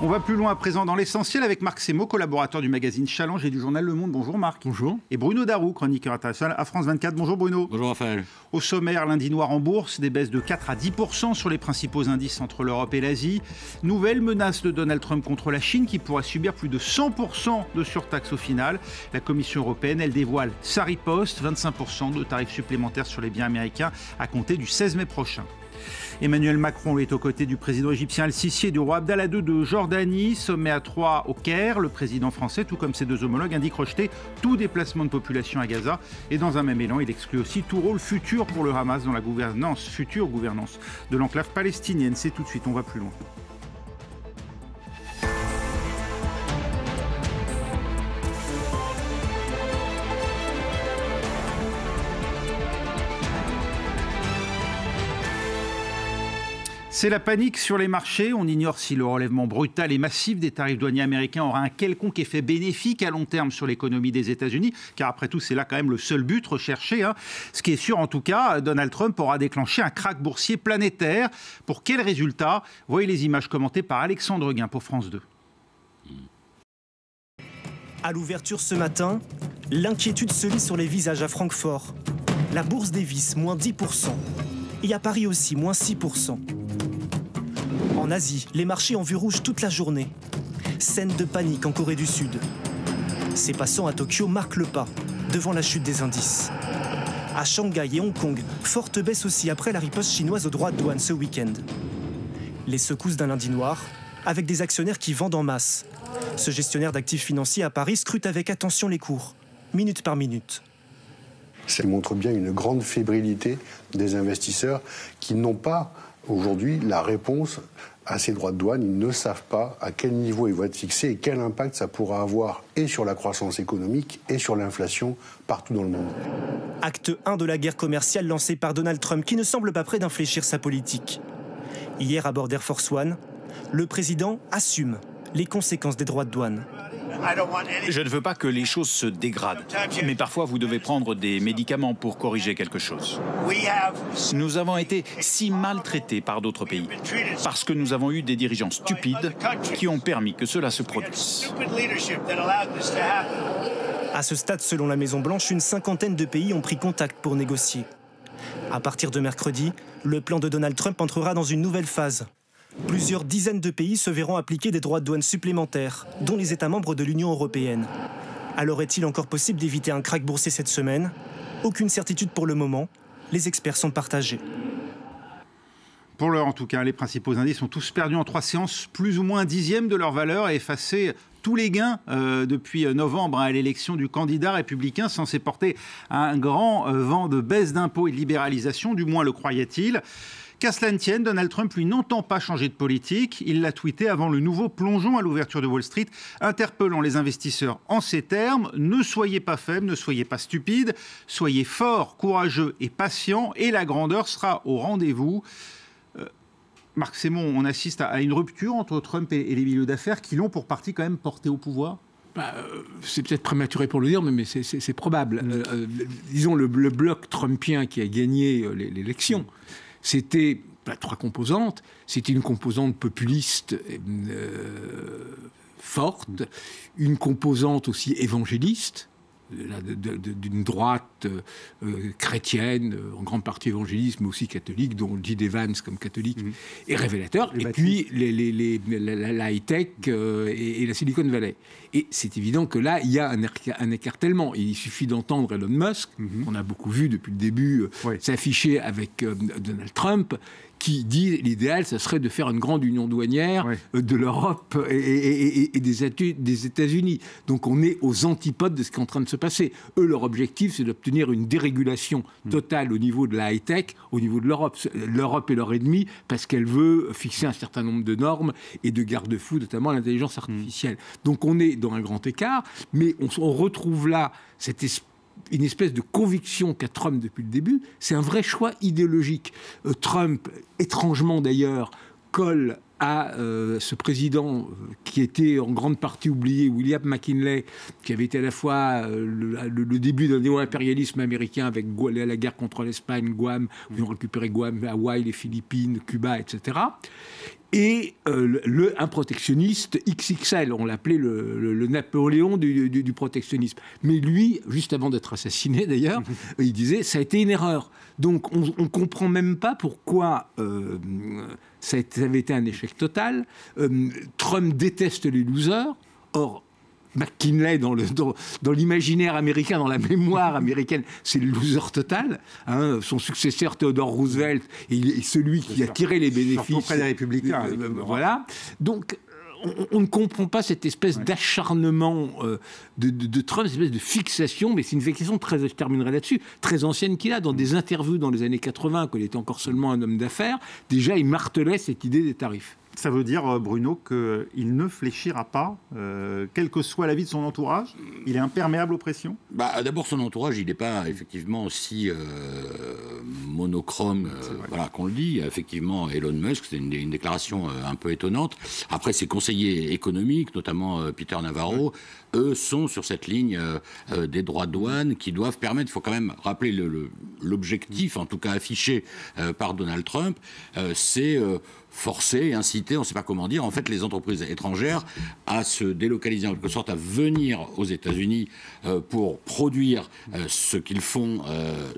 On va plus loin à présent dans l'essentiel avec Marc Semo, collaborateur du magazine Challenge et du journal Le Monde. Bonjour Marc. Bonjour. Et Bruno Darou, chroniqueur international à France 24. Bonjour Bruno. Bonjour Raphaël. Au sommaire, lundi noir en bourse, des baisses de 4 à 10% sur les principaux indices entre l'Europe et l'Asie. Nouvelle menace de Donald Trump contre la Chine qui pourrait subir plus de 100% de surtaxe au final. La Commission européenne, elle dévoile sa riposte, 25% de tarifs supplémentaires sur les biens américains à compter du 16 mai prochain. Emmanuel Macron est aux côtés du président égyptien Al-Sisi et du roi Abdallah II de Jordanie. Sommet à 3 au Caire. Le président français, tout comme ses deux homologues, indique rejeter tout déplacement de population à Gaza. Et dans un même élan, il exclut aussi tout rôle futur pour le Hamas dans la future gouvernance de l'enclave palestinienne. C'est tout de suite, on va plus loin. C'est la panique sur les marchés. On ignore si le relèvement brutal et massif des tarifs douaniers américains aura un quelconque effet bénéfique à long terme sur l'économie des États-Unis, car après tout, c'est là quand même le seul but recherché. Ce qui est sûr, en tout cas, Donald Trump aura déclenché un krach boursier planétaire. Pour quel résultat? Voyez les images commentées par Alexandre Guin pour France 2. À l'ouverture ce matin, l'inquiétude se lit sur les visages à Francfort. La bourse Davis, moins 10%. Et à Paris aussi, moins 6%. En Asie, les marchés ont vu rouge toute la journée. Scène de panique en Corée du Sud. Ces passants à Tokyo marquent le pas, devant la chute des indices. À Shanghai et Hong Kong, forte baisse aussi après la riposte chinoise aux droits de douane ce week-end. Les secousses d'un lundi noir, avec des actionnaires qui vendent en masse. Ce gestionnaire d'actifs financiers à Paris scrute avec attention les cours, minute par minute. Ça montre bien une grande fébrilité des investisseurs qui n'ont pas aujourd'hui la réponse à ces droits de douane. Ils ne savent pas à quel niveau ils vont être fixés et quel impact ça pourra avoir et sur la croissance économique et sur l'inflation partout dans le monde. Acte 1 de la guerre commerciale lancée par Donald Trump qui ne semble pas prêt d'infléchir sa politique. Hier à bord d'Air Force One, le président assume les conséquences des droits de douane. Je ne veux pas que les choses se dégradent, mais parfois vous devez prendre des médicaments pour corriger quelque chose. Nous avons été si maltraités par d'autres pays, parce que nous avons eu des dirigeants stupides qui ont permis que cela se produise. À ce stade, selon la Maison-Blanche, une cinquantaine de pays ont pris contact pour négocier. À partir de mercredi, le plan de Donald Trump entrera dans une nouvelle phase. Plusieurs dizaines de pays se verront appliquer des droits de douane supplémentaires, dont les États membres de l'Union européenne. Alors est-il encore possible d'éviter un krach boursier cette semaine? Aucune certitude pour le moment. Les experts sont partagés. Pour l'heure, en tout cas, les principaux indices ont tous perdu en 3 séances, plus ou moins un dixième de leur valeur et effacé tous les gains depuis novembre à l'élection du candidat républicain censé porter un grand vent de baisse d'impôts et de libéralisation, du moins le croyait-il. Qu'à cela ne tienne, Donald Trump, lui, n'entend pas changer de politique. Il l'a tweeté avant le nouveau plongeon à l'ouverture de Wall Street, interpellant les investisseurs en ces termes. Ne soyez pas faibles, ne soyez pas stupides, soyez forts, courageux et patients, et la grandeur sera au rendez-vous. Marc Sémon, on assiste à une rupture entre Trump et les milieux d'affaires qui l'ont pour partie quand même porté au pouvoir. C'est peut-être prématuré pour le dire, mais c'est probable. Disons, le bloc trumpien qui a gagné l'élection, c'était 3 composantes. C'était une composante populiste forte, une composante aussi évangéliste, d'une droite chrétienne, en grande partie évangéliste, mais aussi catholique, dont J.D. Vance comme catholique est révélateur, et puis la high-tech et la Silicon Valley. Et c'est évident que là, il y a un écartèlement. Il suffit d'entendre Elon Musk, qu'on a beaucoup vu depuis le début, s'afficher avec Donald Trump, qui dit l'idéal, ça serait de faire une grande union douanière de l'Europe et des États-Unis. Donc on est aux antipodes de ce qui est en train de se passer. Eux, leur objectif, c'est d'obtenir une dérégulation totale au niveau de la high-tech, au niveau de l'Europe. L'Europe est leur ennemi parce qu'elle veut fixer un certain nombre de normes et de garde-fous, notamment l'intelligence artificielle. Donc on est dans un grand écart, mais on retrouve là une espèce de conviction qu'a Trump depuis le début. C'est un vrai choix idéologique. Trump, étrangement d'ailleurs, colle à ce président qui était en grande partie oublié, William McKinley, qui avait été à la fois le début d'un néo-impérialisme américain avec la guerre contre l'Espagne, Guam, où ils ont récupéré Guam, Hawaï, les Philippines, Cuba, etc. Et un protectionniste XXL, on l'appelait le Napoléon du protectionnisme. Mais lui, juste avant d'être assassiné d'ailleurs, il disait « ça a été une erreur ». Donc on ne comprend même pas pourquoi ça avait été un échec total. Trump déteste les losers. Or, McKinley, dans l'imaginaire américain, dans la mémoire américaine, c'est le loser total. Hein. Son successeur, Theodore Roosevelt, est celui qui a tiré les bénéfices. Surtout auprès des républicains. Voilà. Donc, on ne comprend pas cette espèce d'acharnement de Trump, cette espèce de fixation, mais c'est une fixation je terminerai là-dessus, très ancienne qu'il a. Dans des interviews dans les années 80, quand il était encore seulement un homme d'affaires, déjà, il martelait cette idée des tarifs. Ça veut dire, Bruno, qu'il ne fléchira pas, quel que soit l'avis de son entourage. Il est imperméable aux pressions. D'abord, son entourage, il n'est pas effectivement aussi monochrome qu'on le dit. Effectivement, Elon Musk, c'est une déclaration un peu étonnante. Après, ses conseillers économiques, notamment Peter Navarro, eux sont sur cette ligne des droits de douane qui doivent permettre, il faut quand même rappeler l'objectif, en tout cas affiché par Donald Trump, c'est forcer, inciter, on ne sait pas comment dire, en fait, les entreprises étrangères à se délocaliser, en quelque sorte, à venir aux États-Unis pour produire ce qu'ils font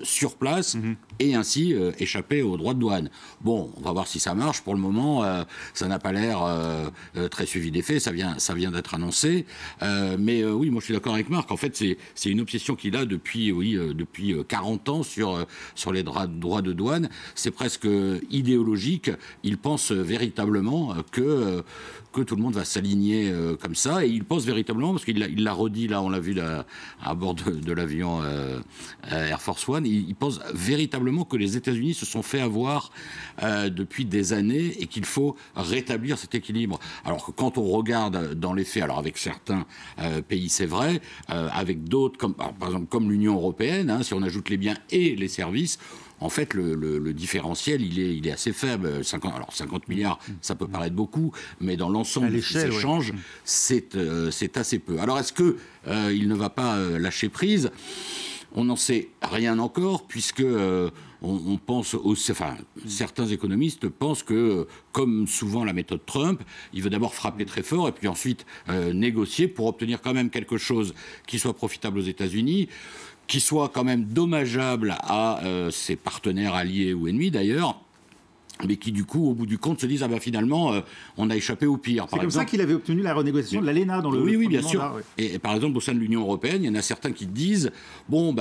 sur place et ainsi échapper aux droits de douane. Bon, on va voir si ça marche. Pour le moment, ça n'a pas l'air très suivi d'effet. Ça vient d'être annoncé. Mais oui, moi, je suis d'accord avec Marc. En fait, c'est une obsession qu'il a depuis 40 ans sur les droits de douane. C'est presque idéologique. Il pense véritablement que tout le monde va s'aligner comme ça, et il pense véritablement, parce qu'il l'a redit là, on l'a vu à bord de l'avion Air Force One, il pense véritablement que les États-Unis se sont fait avoir depuis des années et qu'il faut rétablir cet équilibre. Alors que quand on regarde dans les faits, alors avec certains pays c'est vrai, avec d'autres, par exemple comme l'Union européenne, si on ajoute les biens et les services, en fait, le différentiel, il est assez faible. 50 milliards, ça peut paraître beaucoup, mais dans l'ensemble des échanges, c'est assez peu. Alors, est-ce qu'il ne va pas lâcher prise ? On n'en sait rien encore, puisque on pense, certains économistes pensent que, comme souvent la méthode Trump, il veut d'abord frapper très fort et puis ensuite négocier pour obtenir quand même quelque chose qui soit profitable aux États-Unis, qui soit quand même dommageable à ses partenaires alliés ou ennemis d'ailleurs, mais qui du coup, au bout du compte, se disent finalement, on a échappé au pire. C'est comme ça qu'il avait obtenu la renégociation de l'ALENA dans le oui, bien mandat, sûr. Ouais. Et par exemple, au sein de l'Union européenne, il y en a certains qui disent,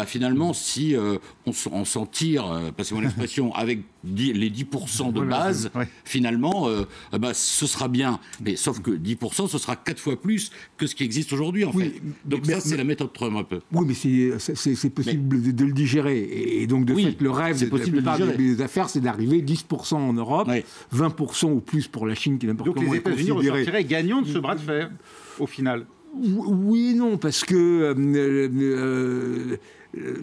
finalement, si on s'en tire, passez-moi l'expression, avec les 10% de base, finalement, ce sera bien. Mais sauf que 10%, ce sera 4 fois plus que ce qui existe aujourd'hui, en fait. Donc c'est la méthode Trump, un peu. Oui, mais c'est possible de le digérer. Et donc, de fait, le rêve de la plupart des affaires, c'est d'arriver 10% en Europe, 20% ou plus pour la Chine, qui n'importe comment. Donc les États-Unis ressortiraient gagnants de ce bras de fer, au final. Oui et non, parce que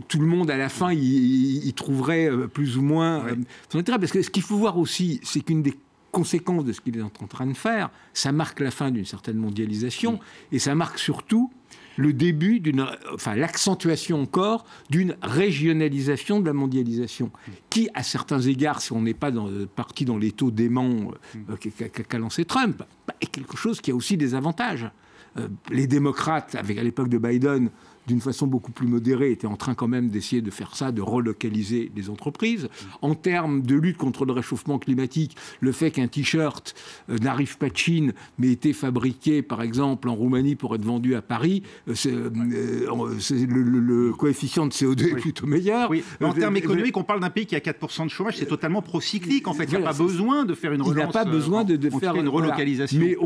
tout le monde, à la fin, il trouverait plus ou moins son intérêt. Parce que ce qu'il faut voir aussi, c'est qu'une des conséquences de ce qu'il est en train de faire, ça marque la fin d'une certaine mondialisation, et ça marque surtout le début l'accentuation encore d'une régionalisation de la mondialisation, qui, à certains égards, si on n'est pas parti dans les taux déments qu'a lancé Trump, est quelque chose qui a aussi des avantages. Les démocrates, à l'époque de Biden, d'une façon beaucoup plus modérée, étaient en train quand même d'essayer de faire ça, de relocaliser les entreprises. En termes de lutte contre le réchauffement climatique, le fait qu'un t-shirt n'arrive pas de Chine, mais était fabriqué, par exemple, en Roumanie pour être vendu à Paris, le coefficient de CO2 est plutôt meilleur. Oui. En termes économiques, on parle d'un pays qui a 4% de chômage, c'est totalement procyclique, en fait. Il n'y a pas besoin de faire une relance. Il n'y a pas besoin de faire une relocalisation. Mais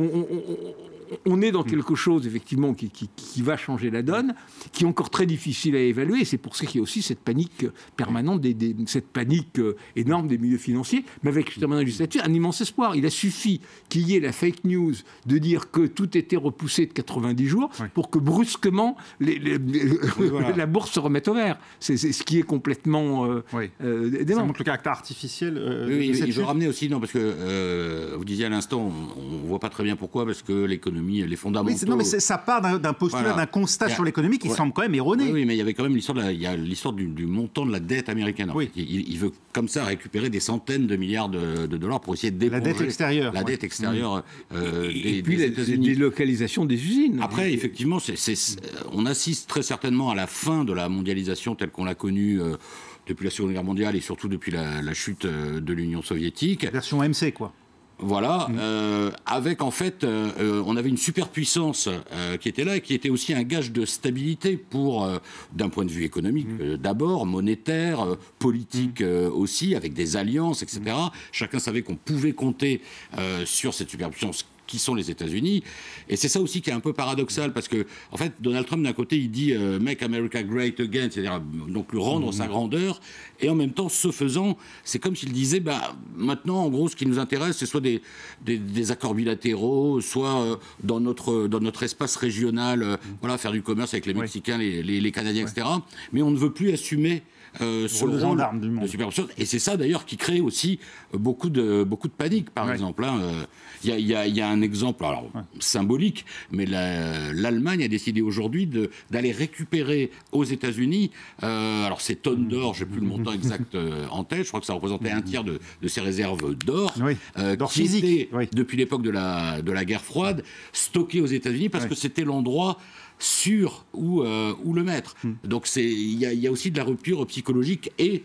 on est dans quelque chose, effectivement, qui va changer la donne, qui est encore très difficile à évaluer. C'est pour ça qu'il y a aussi cette panique permanente, cette panique énorme des milieux financiers, mais avec justement la législature, un immense espoir. Il a suffi qu'il y ait la fake news de dire que tout était repoussé de 90 jours pour que brusquement la bourse se remette au vert. C'est ce qui est complètement dément. Ça montre le caractère artificiel. Il veut ramener aussi, non, parce que vous disiez à l'instant, on ne voit pas très bien pourquoi, parce que l'économie, les fondamentaux... Oui, non, mais ça part d'un postulat, d'un constat sur l'économie qui semble quand même erroné. Oui, mais il y avait quand même l'histoire du montant de la dette américaine. En fait. Il veut comme ça récupérer des centaines de milliards de dollars pour essayer d'éponger la dette extérieure. La dette extérieure et puis la délocalisation des usines. Après, effectivement, on assiste très certainement à la fin de la mondialisation telle qu'on l'a connue depuis la Seconde Guerre mondiale et surtout depuis la chute de l'Union soviétique. Version MC, quoi. Voilà, avec en fait, on avait une superpuissance qui était là et qui était aussi un gage de stabilité pour, d'un point de vue économique d'abord, monétaire, politique aussi, avec des alliances, etc. Chacun savait qu'on pouvait compter sur cette superpuissance qui sont les États-Unis. Et c'est ça aussi qui est un peu paradoxal, parce que, en fait, Donald Trump, d'un côté, il dit « Make America Great Again », c'est-à-dire donc lui rendre sa grandeur, et en même temps, ce faisant, c'est comme s'il disait maintenant, en gros, ce qui nous intéresse, c'est soit des accords bilatéraux, soit dans notre espace régional, faire du commerce avec les Mexicains, les Canadiens, etc. Mais on ne veut plus assumer ce rôle de superpuissance. Et c'est ça, d'ailleurs, qui crée aussi beaucoup de panique, par exemple. Il y a un exemple symbolique, mais l'Allemagne a décidé aujourd'hui d'aller récupérer aux États-Unis, alors ces tonnes d'or, je n'ai plus le montant exact en tête, je crois que ça représentait un tiers de ces réserves d'or, qui étaient, depuis l'époque de la guerre froide, stockées aux États-Unis, parce que c'était l'endroit sûr où le mettre. Donc il y a aussi de la rupture psychologique et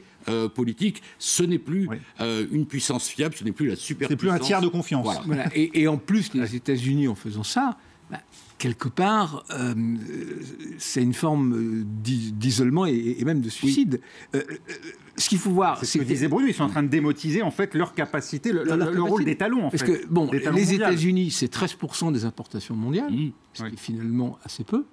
politique. Ce n'est plus une puissance fiable, ce n'est plus la superpuissance. C'est plus un tiers de confiance. Voilà. Et en plus, les États-Unis, en faisant ça, quelque part, c'est une forme d'isolement et même de suicide. Ce qu'il faut voir, c'est ce que disait Bruno, ils sont en train de démotiser en fait leur capacité, le rôle d'étalon en fait. Parce que les États-Unis, c'est 13% des importations mondiales, ce qui est finalement assez peu.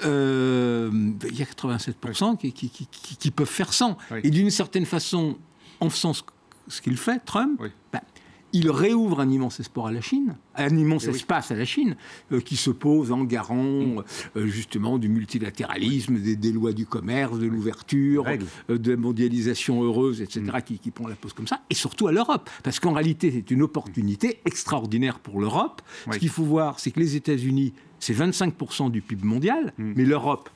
Il y a 87% qui peuvent faire sans. Et d'une certaine façon, en faisant ce qu'il fait, Trump, il réouvre un immense espoir à la Chine, un immense espace à la Chine, qui se pose en garant justement du multilatéralisme, des lois du commerce, de l'ouverture, de la mondialisation heureuse, etc., qui prend la pose comme ça, et surtout à l'Europe. Parce qu'en réalité, c'est une opportunité extraordinaire pour l'Europe. Ce qu'il faut voir, c'est que les États-Unis, c'est 25% du PIB mondial, mais l'Europe,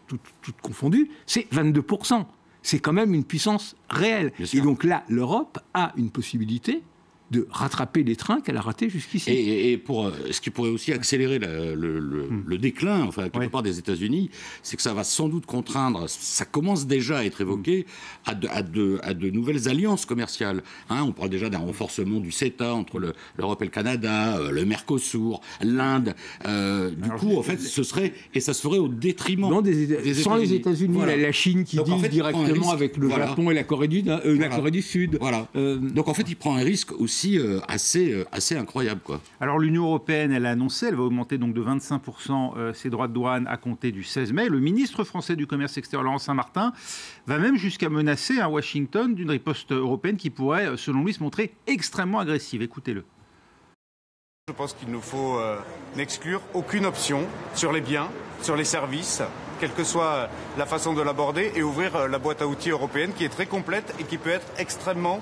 toute confondue, c'est 22%. C'est quand même une puissance réelle. Et donc là, l'Europe a une possibilité de rattraper les trains qu'elle a ratés jusqu'ici. Et pour ce qui pourrait aussi accélérer le déclin, enfin, quelque part des États-Unis, c'est que ça va sans doute contraindre, ça commence déjà à être évoqué, à de nouvelles alliances commerciales. On parle déjà d'un renforcement du CETA entre l'Europe et le Canada, le Mercosur, l'Inde. Du coup, en fait, ça se ferait au détriment des États-Unis. Sans les États-Unis, la Chine qui deal directement avec le Japon et la Corée du Sud. Voilà. Donc en fait, il prend un risque aussi assez incroyable, quoi. Alors l'Union européenne, elle a annoncé, elle va augmenter donc de 25% ses droits de douane à compter du 16 mai. Le ministre français du Commerce extérieur, Laurent Saint-Martin, va même jusqu'à menacer à Washington d'une riposte européenne qui pourrait, selon lui, se montrer extrêmement agressive. Écoutez-le. Je pense qu'il nous faut n'exclure aucune option sur les biens, sur les services, quelle que soit la façon de l'aborder, et ouvrir la boîte à outils européenne qui est très complète et qui peut être extrêmement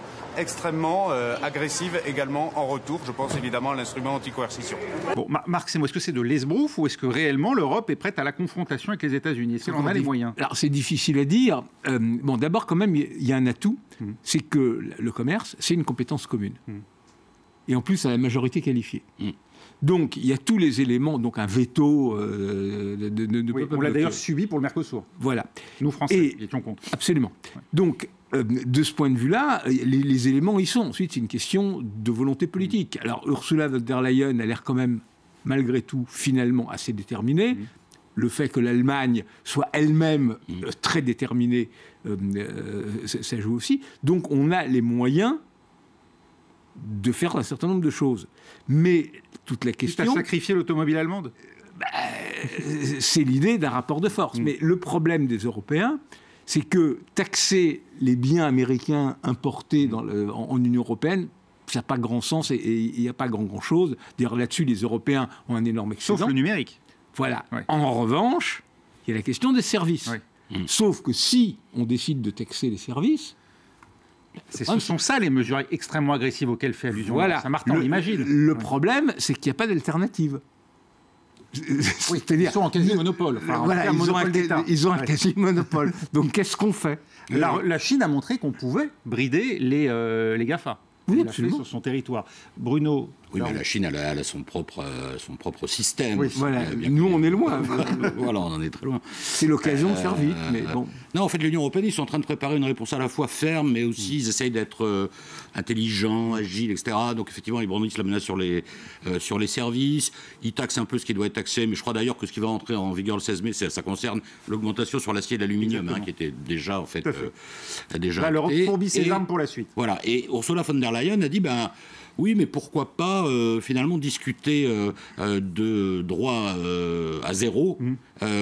agressive également en retour. Je pense évidemment à l'instrument anti-coercition. Bon, Marc, c'est moi. Est-ce que c'est de l'esbrouf ou est-ce que réellement l'Europe est prête à la confrontation avec les États-Unis? Est-ce qu'elle en a les moyens? Alors c'est difficile à dire. D'abord quand même, il y a un atout, c'est que le commerce, c'est une compétence commune. Et en plus à la majorité qualifiée. Donc il y a tous les éléments, donc un veto on l'a d'ailleurs subi pour le Mercosur. Voilà. Nous Français qui étions contre. Absolument. Donc de ce point de vue-là, les éléments y sont. Ensuite, c'est une question de volonté politique. Alors Ursula von der Leyen a l'air quand même, malgré tout, finalement assez déterminée. Le fait que l'Allemagne soit elle-même très déterminée, ça joue aussi. Donc on a les moyens de faire un certain nombre de choses. Mais toute la question... Tu as sacrifié l'automobile allemande ? C'est l'idée d'un rapport de force. Mais le problème des Européens, c'est que taxer les biens américains importés en Union européenne, ça n'a pas grand sens et il n'y a pas grand-chose. D'ailleurs, là-dessus, les Européens ont un énorme excédent. Sauf le numérique. Voilà. Ouais. En revanche, il y a la question des services. Ouais. Sauf que si on décide de taxer les services... Ce sont ça les mesures extrêmement agressives auxquelles fait allusion. Voilà. Ça Martin, on l'imagine. Le problème, c'est qu'il n'y a pas d'alternative. Oui, ils sont en quasi-monopole. Voilà, ils ont un quasi-monopole. Donc qu'est-ce qu'on fait ? La Chine a montré qu'on pouvait brider les GAFA. Oui, Elle l'a absolument. fait sur son territoire. Bruno. Oui, mais la Chine, elle a son propre système. Oui, voilà. Nous, on est loin. Voilà, on en est très loin. C'est l'occasion de faire vite, mais bon. Non, en fait, l'Union européenne, ils sont en train de préparer une réponse à la fois ferme, mais aussi ils essayent d'être intelligents, agiles, etc. Donc, effectivement, ils brandissent la menace sur les services. Ils taxent un peu ce qui doit être taxé, mais je crois d'ailleurs que ce qui va entrer en vigueur le 16 mai, ça concerne l'augmentation sur l'acier et l'aluminium, qui était déjà, en fait, déjà. Là, l'Europe fourbit ses armes pour la suite. Voilà. Et Ursula von der Leyen a dit, oui, mais pourquoi pas finalement discuter de droits à zéro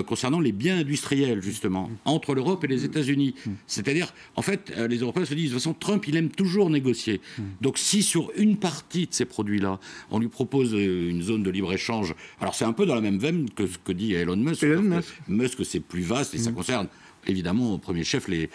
concernant les biens industriels, justement, entre l'Europe et les États-Unis. C'est-à-dire, en fait, les Européens se disent, de toute façon, Trump, il aime toujours négocier. Donc, si sur une partie de ces produits-là, on lui propose une zone de libre-échange, alors c'est un peu dans la même veine que ce que dit Elon Musk. Musk, c'est plus vaste et ça concerne... évidemment, au premier chef, les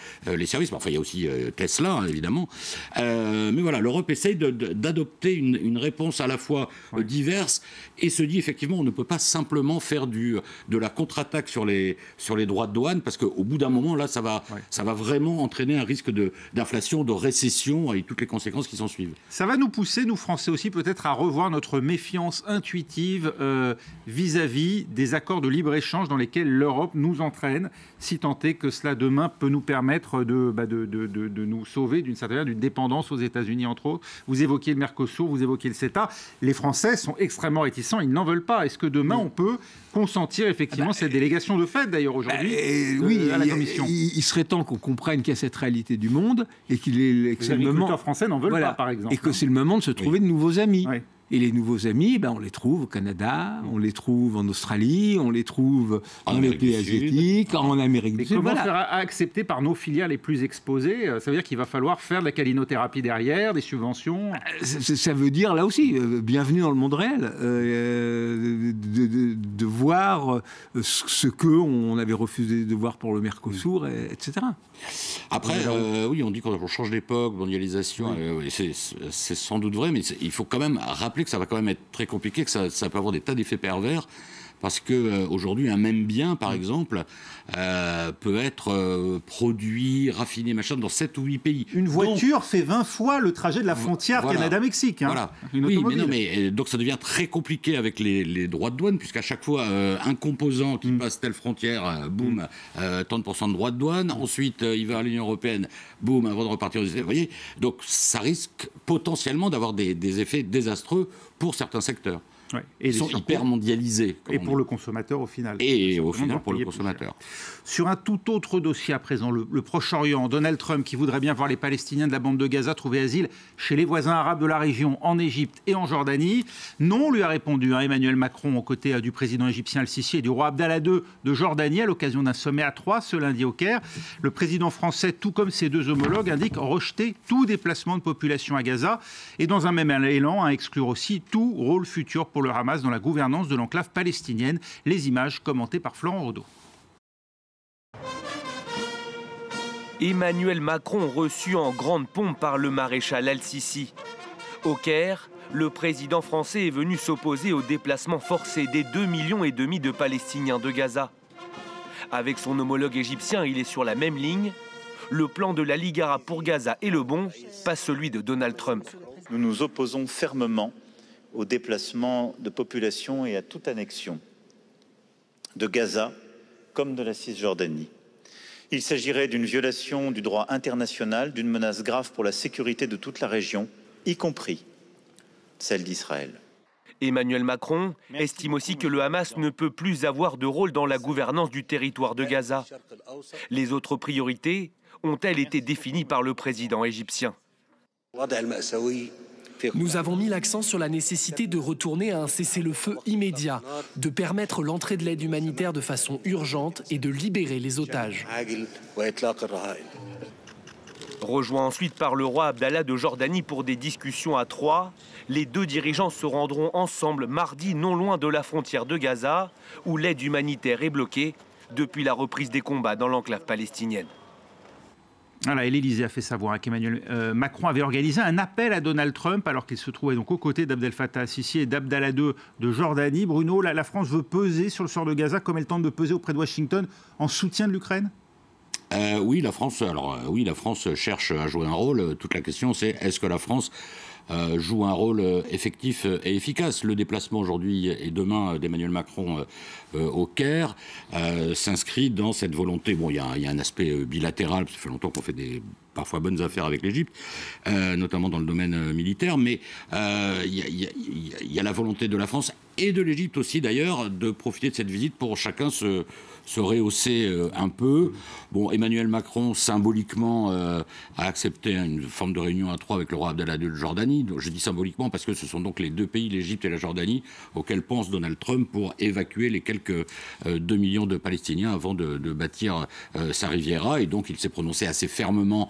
services. Enfin, il y a aussi Tesla, évidemment. Mais voilà, l'Europe essaye d'adopter une réponse à la fois diverse et se dit, effectivement, on ne peut pas simplement faire de la contre-attaque sur les droits de douane, parce qu'au bout d'un moment, là, ça va vraiment entraîner un risque d'inflation, de récession, et toutes les conséquences qui s'en suivent. Ça va nous pousser, nous Français aussi, peut-être à revoir notre méfiance intuitive vis-à-vis des accords de libre-échange dans lesquels l'Europe nous entraîne, si tant est que cela demain peut nous permettre de nous sauver d'une certaine manière d'une dépendance aux États-Unis, entre autres. Vous évoquiez le Mercosur, vous évoquiez le CETA. Les Français sont extrêmement réticents, ils n'en veulent pas. Est-ce que demain on peut consentir effectivement cette délégation de fait d'ailleurs aujourd'hui à la Commission? Il serait temps qu'on comprenne qu'il y a cette réalité du monde et que les agriculteurs français n'en veulent pas, par exemple. Et que c'est le moment de se trouver de nouveaux amis. Oui. Et les nouveaux amis, on les trouve au Canada, on les trouve en Australie, on les trouve dans les pays asiatiques, en Amérique du Sud. Comment faire accepter par nos filières les plus exposées? Ça veut dire qu'il va falloir faire de la calinothérapie derrière, des subventions? Ça veut dire, là aussi, bienvenue dans le monde réel, de voir ce qu'on avait refusé de voir pour le Mercosur, etc. Après, oui, on dit qu'on change d'époque, mondialisation, c'est sans doute vrai, mais il faut quand même rappeler que ça va quand même être très compliqué, que ça peut avoir des tas d'effets pervers, parce qu'aujourd'hui, un même bien, par exemple, peut être produit, raffiné, machin, dans 7 ou 8 pays. Une voiture fait 20 fois le trajet de la frontière Canada-Mexique. Hein, voilà. Donc ça devient très compliqué avec les droits de douane, puisqu'à chaque fois, un composant qui passe telle frontière, boum, tant de pourcents de droits de douane. Ensuite, il va à l'Union européenne, boum, avant de repartir aux États-Unis. Vous voyez, donc ça risque potentiellement d'avoir des effets désastreux pour certains secteurs. Ouais. Et ils sont hyper mondialisés. Et pour le consommateur au final. Et au final pour le consommateur. Sur un tout autre dossier à présent, le Proche-Orient, Donald Trump qui voudrait bien voir les Palestiniens de la bande de Gaza trouver asile chez les voisins arabes de la région, en Égypte et en Jordanie. Non, lui a répondu Emmanuel Macron aux côtés du président égyptien El-Sisi et du roi Abdallah II de Jordanie à l'occasion d'un sommet à 3 ce lundi au Caire. Le président français, tout comme ses deux homologues, indique rejeter tout déplacement de population à Gaza et dans un même élan à exclure aussi tout rôle futur pour le Hamas dans la gouvernance de l'enclave palestinienne. Les images commentées par Florent Rodeau. Emmanuel Macron reçu en grande pompe par le maréchal Al-Sisi. Au Caire, le président français est venu s'opposer au déplacement forcé des 2,5 millions de Palestiniens de Gaza. Avec son homologue égyptien, il est sur la même ligne. Le plan de la Ligue arabe pour Gaza est le bon, pas celui de Donald Trump. Nous nous opposons fermement au déplacement de population et à toute annexion de Gaza comme de la Cisjordanie. Il s'agirait d'une violation du droit international, d'une menace grave pour la sécurité de toute la région, y compris celle d'Israël. Emmanuel Macron estime aussi que le Hamas ne peut plus avoir de rôle dans la gouvernance du territoire de Gaza. Les autres priorités ont-elles été définies par le président égyptien ? Nous avons mis l'accent sur la nécessité de retourner à un cessez-le-feu immédiat, de permettre l'entrée de l'aide humanitaire de façon urgente et de libérer les otages. Rejoints ensuite par le roi Abdallah de Jordanie pour des discussions à trois, les deux dirigeants se rendront ensemble mardi non loin de la frontière de Gaza, où l'aide humanitaire est bloquée depuis la reprise des combats dans l'enclave palestinienne. Voilà, et l'Élysée a fait savoir qu'Emmanuel Macron avait organisé un appel à Donald Trump alors qu'il se trouvait donc aux côtés d'Abdel Fattah al-Sisi et d'Abdallah II de Jordanie. Bruno, la France veut peser sur le sort de Gaza comme elle tente de peser auprès de Washington en soutien de l'Ukraine ? Oui, la France cherche à jouer un rôle. Toute la question, c'est est-ce que la France joue un rôle effectif et efficace. Le déplacement aujourd'hui et demain d'Emmanuel Macron au Caire s'inscrit dans cette volonté. Bon, il y a un aspect bilatéral, parce que ça fait longtemps qu'on fait des parfois bonnes affaires avec l'Égypte, notamment dans le domaine militaire, mais il y a la volonté de la France et de l'Égypte aussi d'ailleurs de profiter de cette visite pour chacun se rehausser un peu. Bon, Emmanuel Macron, symboliquement, a accepté une forme de réunion à trois avec le roi Abdallah II de Jordanie. Donc, je dis symboliquement parce que ce sont donc les deux pays, l'Égypte et la Jordanie, auxquels pense Donald Trump pour évacuer les quelques 2 millions de Palestiniens avant de bâtir sa Riviera. Et donc, il s'est prononcé assez fermement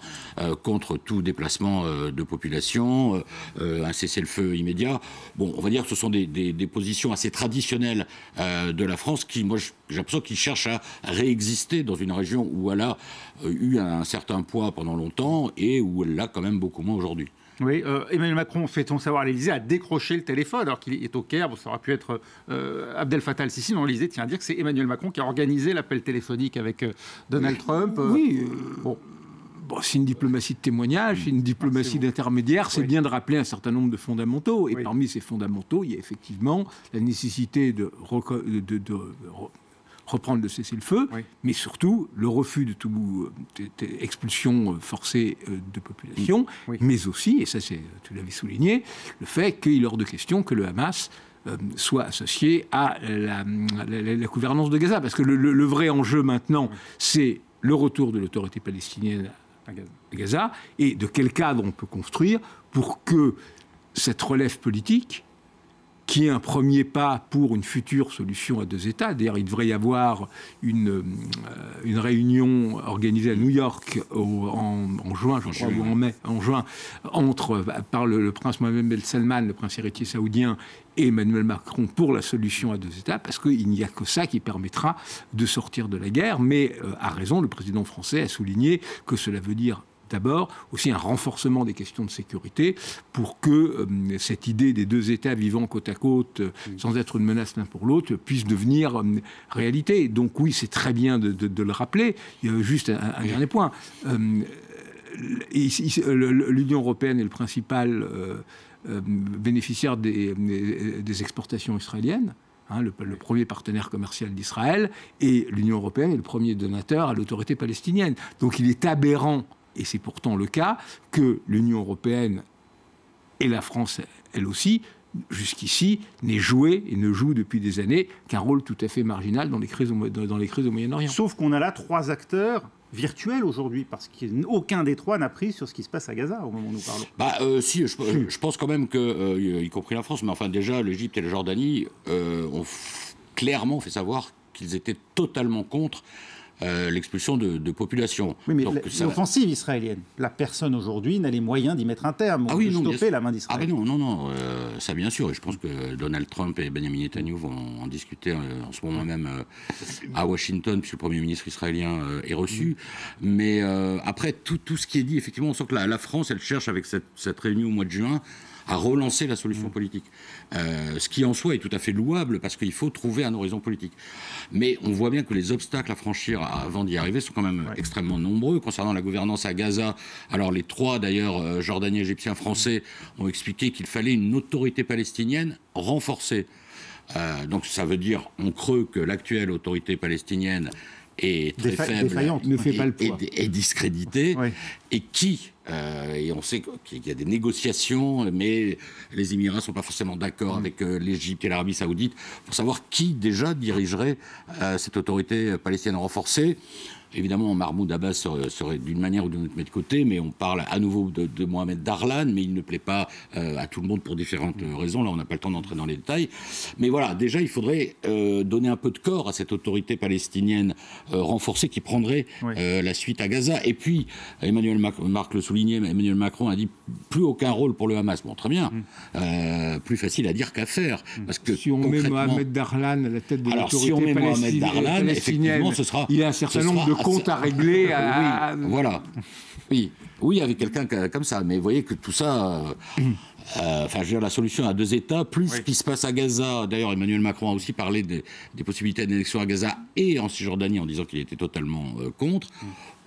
contre tout déplacement de population, un cessez-le-feu immédiat. Bon, on va dire que ce sont des positions assez traditionnelles de la France qui, moi, j'ai l'impression qu'ils cherchent à réexister dans une région où elle a eu un certain poids pendant longtemps et où elle l'a quand même beaucoup moins aujourd'hui. Oui, Emmanuel Macron, fait-on savoir à l'Élysée, a décroché le téléphone alors qu'il est au Caire. Bon, ça aurait pu être Abdel Fattah al-Sisi. Non, l'Élysée tient à dire que c'est Emmanuel Macron qui a organisé l'appel téléphonique avec Donald Trump. Oui. Bon, c'est une diplomatie de témoignage, c'est une diplomatie d'intermédiaire. C'est bien de rappeler un certain nombre de fondamentaux. Et parmi ces fondamentaux, il y a effectivement la nécessité de reprendre le cessez-le-feu, mais surtout le refus de toute expulsion forcée de population, mais aussi, et ça tu l'avais souligné, le fait qu'il est hors de question que le Hamas soit associé à la gouvernance de Gaza. Parce que le vrai enjeu maintenant, c'est le retour de l'autorité palestinienne à Gaza, et de quel cadre on peut construire pour que cette relève politique, qui est un premier pas pour une future solution à deux États. D'ailleurs, il devrait y avoir une réunion organisée à New York en juin, je crois, ou en mai, en juin, par le prince Mohammed Ben Salman, le prince héritier saoudien, et Emmanuel Macron pour la solution à deux États, parce qu'il n'y a que ça qui permettra de sortir de la guerre. Mais, à raison, le président français a souligné que cela veut dire d'abord aussi un renforcement des questions de sécurité pour que cette idée des deux États vivant côte à côte sans être une menace l'un pour l'autre puisse devenir réalité. Donc oui, c'est très bien de le rappeler. Il y a juste un dernier point. L'Union européenne est le principal bénéficiaire des exportations israéliennes. Le premier partenaire commercial d'Israël, et l'Union européenne est le premier donateur à l'autorité palestinienne. Donc il est aberrant, et c'est pourtant le cas, que l'Union européenne et la France, elle aussi, jusqu'ici, n'aient joué et ne jouent depuis des années qu'un rôle tout à fait marginal dans les crises au Moyen-Orient. Sauf qu'on a là 3 acteurs virtuels aujourd'hui, parce qu'aucun des 3 n'a pris sur ce qui se passe à Gaza au moment où nous parlons. Je pense quand même que, y compris la France, mais enfin déjà l'Égypte et la Jordanie ont clairement fait savoir qu'ils étaient totalement contre l'expulsion de population. Oui, mais l'offensive israélienne, la personne aujourd'hui n'a les moyens d'y mettre un terme, de stopper la main d'Israël. Ah oui, non, ça bien sûr. Et je pense que Donald Trump et Benjamin Netanyahu vont en discuter en ce moment même à Washington, puisque le Premier ministre israélien est reçu. Mais après, tout ce qui est dit, effectivement, on sent que la France, elle cherche avec cette réunion au mois de juin à relancer la solution politique. Ce qui en soi est tout à fait louable parce qu'il faut trouver un horizon politique. Mais on voit bien que les obstacles à franchir avant d'y arriver sont quand même extrêmement nombreux. Concernant la gouvernance à Gaza, alors les 3 d'ailleurs, Jordaniens, Égyptiens, Français, ont expliqué qu'il fallait une autorité palestinienne renforcée. Donc ça veut dire en creux que l'actuelle autorité palestinienne est très faible, ne fait pas le poids. Et discrédité, et qui, et on sait qu'il y a des négociations, mais les Émirats ne sont pas forcément d'accord avec l'Égypte et l'Arabie Saoudite, pour savoir qui déjà dirigerait cette autorité palestinienne renforcée. Évidemment, Mahmoud Abbas serait d'une manière ou d'une autre mis de côté, mais on parle à nouveau de Mohamed Darlan, mais il ne plaît pas à tout le monde pour différentes raisons. Là, on n'a pas le temps d'entrer dans les détails. Mais voilà, déjà, il faudrait donner un peu de corps à cette autorité palestinienne renforcée qui prendrait la suite à Gaza. Et puis, Marc le soulignait, Emmanuel Macron a dit plus aucun rôle pour le Hamas. Bon, très bien. Plus facile à dire qu'à faire. Parce que si on met Mohamed Darlan à la tête de l'autorité palestinienne, effectivement, ce sera... Il y a un certain nombre de comptes à régler. Oui, voilà. Oui, avec quelqu'un comme ça. Mais vous voyez que tout ça... je veux dire, la solution à 2 États, plus ce qui se passe à Gaza. D'ailleurs, Emmanuel Macron a aussi parlé des possibilités d'annexion à Gaza et en Cisjordanie en disant qu'il était totalement contre.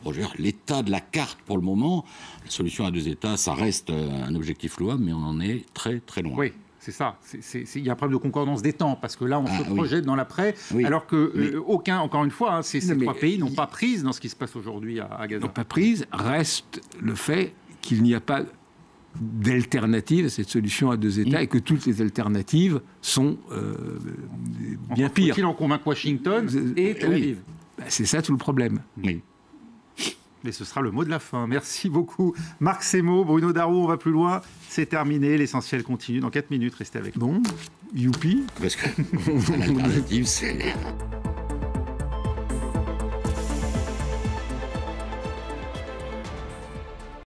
Bon, je veux dire, l'état de la carte pour le moment, la solution à 2 États, ça reste un objectif louable, mais on en est très très loin. Oui. C'est ça. Il y a un problème de concordance des temps, parce que là, on se projette dans l'après, alors que encore une fois, ces 3 pays n'ont pas prise dans ce qui se passe aujourd'hui à Gaza. N'ont pas prise, reste le fait qu'il n'y a pas d'alternative à cette solution à 2 États et que toutes les alternatives sont bien pires. Faut-il en convaincre Washington et Tel Aviv. C'est ça tout le problème. Oui. Mais ce sera le mot de la fin. Merci beaucoup. Marc Semo, Bruno Darroux, on va plus loin. C'est terminé. L'essentiel continue dans 4 minutes. Restez avec nous. Bon, youpi. Parce que l'alternative, c'est...